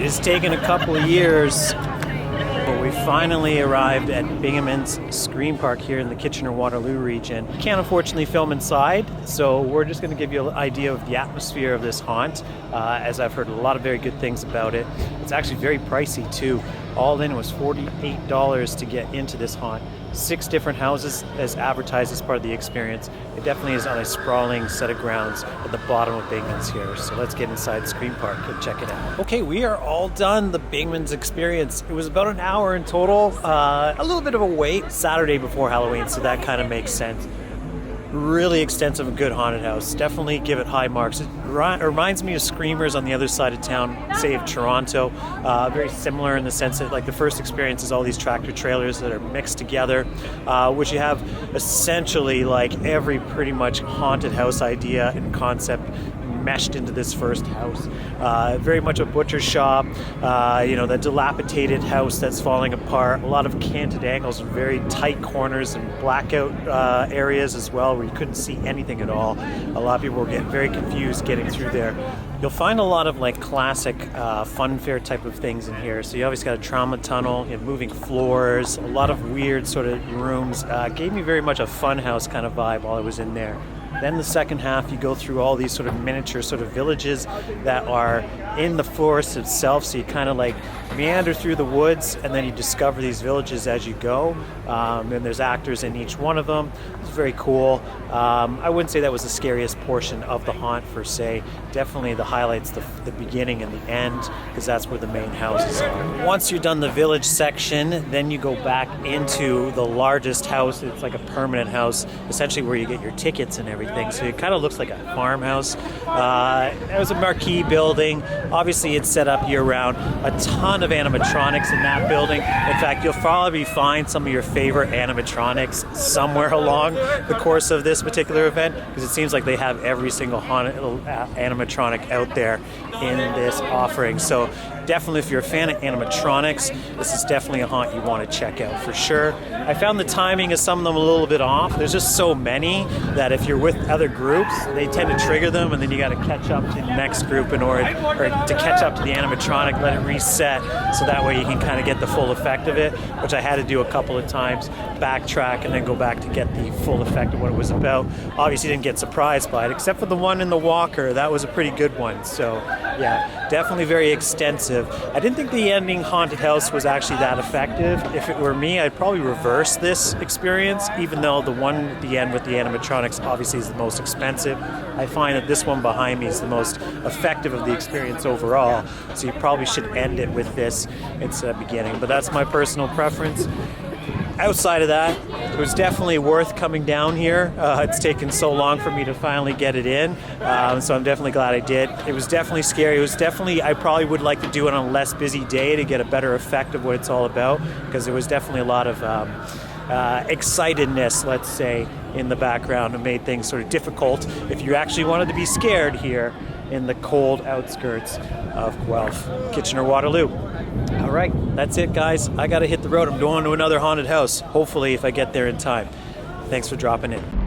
It has taken a couple of years, but we finally arrived at Bingeman's Screampark here in the Kitchener-Waterloo region. Can't unfortunately film inside, so we're just going to give you an idea of the atmosphere of this haunt, as I've heard a lot of very good things about it. It's actually very pricey too. All in was $48 to get into this haunt. 6 different houses as advertised as part of the experience. It definitely is on a sprawling set of grounds at the bottom of Bingeman's here. So let's get inside Screampark and check it out. Okay, we are all done the Bingeman's experience. It was about an hour in total. A little bit of a wait. Saturday before Halloween, so that kind of makes sense. Really extensive and good haunted house. Definitely give it high marks. It reminds me of Screamers on the other side of town, say of Toronto. Very similar in the sense that like the first experience is all these tractor trailers that are mixed together, which you have essentially like every pretty much haunted house idea and concept meshed into this first house. Very much a butcher shop, the dilapidated house that's falling apart, a lot of canted angles and very tight corners and blackout areas as well where you couldn't see anything at all. A lot of people were getting very confused getting through there. You'll find a lot of like classic fun fair type of things in here. So you obviously got a trauma tunnel, you have moving floors, a lot of weird sort of rooms. Gave me very much a fun house kind of vibe while I was in there. Then the second half, you go through all these sort of miniature sort of villages that are in the forest itself. So you kind of like meander through the woods and then you discover these villages as you go. And there's actors in each one of them. It's very cool. I wouldn't say that was the scariest portion of the haunt per se. Definitely the highlights, the beginning and the end, because that's where the main houses are. Once you're done the village section, then you go back into the largest house. It's like a permanent house, essentially where you get your tickets and everything. So it kind of looks like a farmhouse. It was a marquee building. Obviously, it's set up year-round. A ton of animatronics in that building. In fact, you'll probably find some of your favorite animatronics somewhere along the course of this particular event, because it seems like they have every single haunted animatronic out there in this offering. So definitely, if you're a fan of animatronics, this is definitely a haunt you want to check out for sure. I found the timing of some of them a little bit off. There's just so many that if you're with other groups, they tend to trigger them, and then you got to catch up to the next group in order or to catch up to the animatronic, let it reset, so that way you can kind of get the full effect of it, which I had to do a couple of times, backtrack and then go back to get the full effect of what it was about. Obviously didn't get surprised by it, except for the one in the walker. That was a pretty good one. So yeah, definitely very extensive. I didn't think the ending haunted house was actually that effective. If it were me, I'd probably reverse this experience, even though the one at the end with the animatronics obviously is the most expensive. I find that this one behind me is the most effective of the experience overall, so you probably should end it with this instead of beginning, but that's my personal preference. Outside of that, it was definitely worth coming down here. It's taken so long for me to finally get it in, so I'm definitely glad I did. It was definitely scary. It was definitely, I probably would like to do it on a less busy day to get a better effect of what it's all about, because there was definitely a lot of excitedness, let's say, in the background, and made things sort of difficult if you actually wanted to be scared here in the cold outskirts of Guelph, Kitchener-Waterloo. All right, that's it, guys. I got to hit the road. I'm going to another haunted house, hopefully, if I get there in time. Thanks for dropping in.